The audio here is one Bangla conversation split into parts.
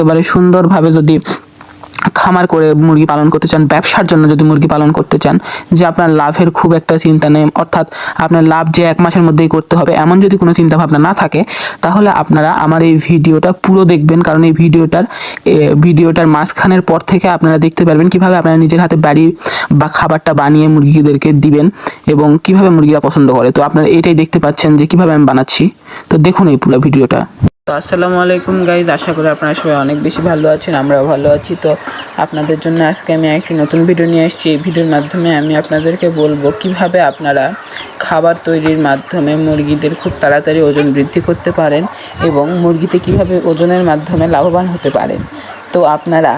একেবারে সুন্দরভাবে যদি খামার করে মুরগি পালন করতে চান, ব্যবসার জন্য যদি মুরগি পালন করতে চান, যে আপনার লাভের খুব একটা চিন্তা নেই, অর্থাৎ আপনার লাভ যে 1 মাসের মধ্যেই করতে হবে এমন যদি কোনো চিন্তা ভাবনা না থাকে, তাহলে আপনারা আমার এই ভিডিওটা পুরো দেখবেন। কারণ এই ভিডিওটার মাঝখানের পর থেকে আপনারা দেখতে পারবেন কিভাবে আপনারা নিজের হাতে বাড়ি বা খাবারটা বানিয়ে মুরগিদেরকে দিবেন এবং কিভাবে মুরগিরা পছন্দ করে। তো আপনারা এটাই দেখতে পাচ্ছেন যে কিভাবে আমি বানাচ্ছি। তো দেখুন এই পুরো ভিডিওটা। তো আসসালামু আলাইকুম গাইজ, আশা করি আপনারা সবাই অনেক বেশি ভালো আছেন, আমরাও ভালো আছি। তো আপনাদের জন্য আজকে আমি একটি নতুন ভিডিও নিয়ে এসেছি। এই ভিডিওর মাধ্যমে আমি আপনাদেরকে বলবো কিভাবে আপনারা খাবার তৈরির মাধ্যমে মুরগিদের খুব তাড়াতাড়ি ওজন বৃদ্ধি করতে পারেন এবং মুরগিতে কিভাবে ওজনের মাধ্যমে লাভবান হতে পারেন। তো আপনারা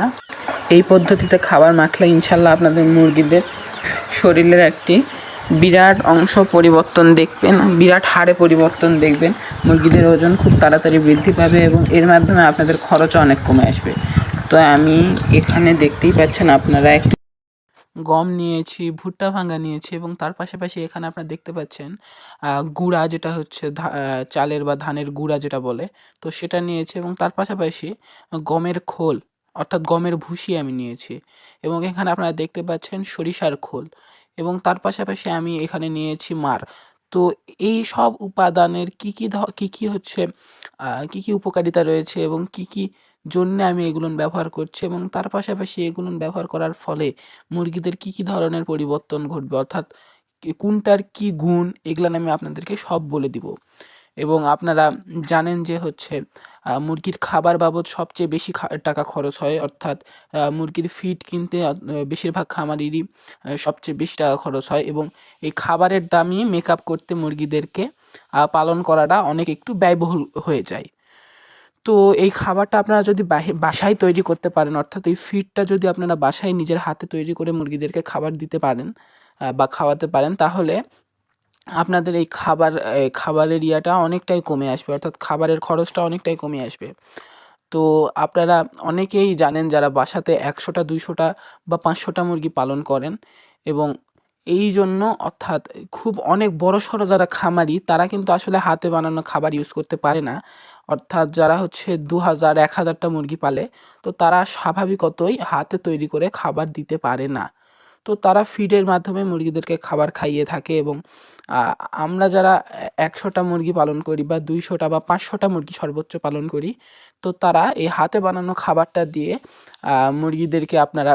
এই পদ্ধতিতে খাবার মাখলে ইনশাল্লাহ আপনাদের মুরগিদের শরীরের একটি বিরাট অংশ পরিবর্তন দেখবেন, বিরাট হারে পরিবর্তন দেখবেন। মুরগিদের ওজন খুব তাড়াতাড়ি বৃদ্ধি পাবে এবং এর মাধ্যমে আপনাদের খরচও অনেক কমে আসবে। তো আমি এখানে দেখতেই পাচ্ছেন আপনারা একটি গম নিয়েছি, ভুট্টা ভাঙা নিয়েছি এবং তার পাশাপাশি এখানে আপনারা দেখতে পাচ্ছেন গুঁড়া, যেটা হচ্ছে চালের বা ধানের গুঁড়া যেটা বলে, তো সেটা নিয়েছি এবং তার পাশাপাশি গমের খোল অর্থাৎ গমের ভুসি আমি নিয়েছি এবং এখানে আপনারা দেখতে পাচ্ছেন সরিষার খোল এবং তার পাশাপাশি আমি এখানে নিয়েছি মার। তো এই সব উপাদানের কী হচ্ছে কী উপকারিতা রয়েছে এবং কী জন্যে আমি এগুলো ব্যবহার করছি এবং তার পাশাপাশি এগুলো ব্যবহার করার ফলে মুরগিদের কী ধরনের পরিবর্তন ঘটবে, অর্থাৎ কোনটার কী গুণ, এগুলো আমি আপনাদেরকে সব বলে দিব। এবং আপনারা জানেন যে হচ্ছে মুরগির খাবার বাবদ সবচেয়ে বেশি টাকা খরচ হয়, অর্থাৎ মুরগির ফিড কিনতে বেশিরভাগ খামারেরই সবচেয়ে বেশি টাকা খরচ হয় এবং এই খাবারের দামই মেকআপ করতে মুরগিদেরকে পালন করাটা অনেক একটু ব্যয়বহুল হয়ে যায়। তো এই খাবারটা আপনারা যদি বাসায় তৈরি করতে পারেন, অর্থাৎ এই ফিডটা যদি আপনারা বাসায় নিজের হাতে তৈরি করে মুরগিদেরকে খাবার দিতে পারেন বা খাওয়াতে পারেন, তাহলে আপনাদের এই খাবারের ইয়াটা অনেকটাই কমে আসবে, অর্থাৎ খাবারের খরচটা অনেকটাই কমে আসবে। তো আপনারা অনেকেই জানেন যারা বাসাতে 100টা 200টা বা 500টা মুরগি পালন করেন এবং এই জন্য অর্থাৎ খুব অনেক বড়সড় যারা খামারি তারা কিন্তু আসলে হাতে বানানো খাবার ইউজ করতে পারে না। অর্থাৎ যারা হচ্ছে 2000 1000টা মুরগি পালে, তো তারা স্বাভাবিকতই হাতে তৈরি করে খাবার দিতে পারে না। তো তারা ফিডের মাধ্যমে মুরগিদেরকে খাবার খাইয়ে থাকে এবং আমরা যারা 100টা মুরগি পালন করি বা 200টা বা 500টা মুরগি সর্বোচ্চ পালন করি, তো তারা এই হাতে বানানো খাবারটা দিয়ে মুরগিদেরকে আপনারা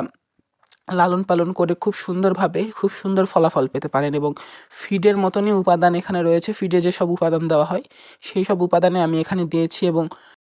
লালন পালন করে খুব সুন্দরভাবে খুব সুন্দর ফলাফল পেতে পারেন এবং ফিডের মতনই উপাদান এখানে রয়েছে। ফিডে যেসব উপাদান দেওয়া হয় সেই সব উপাদানে আমি এখানে দিয়েছি এবং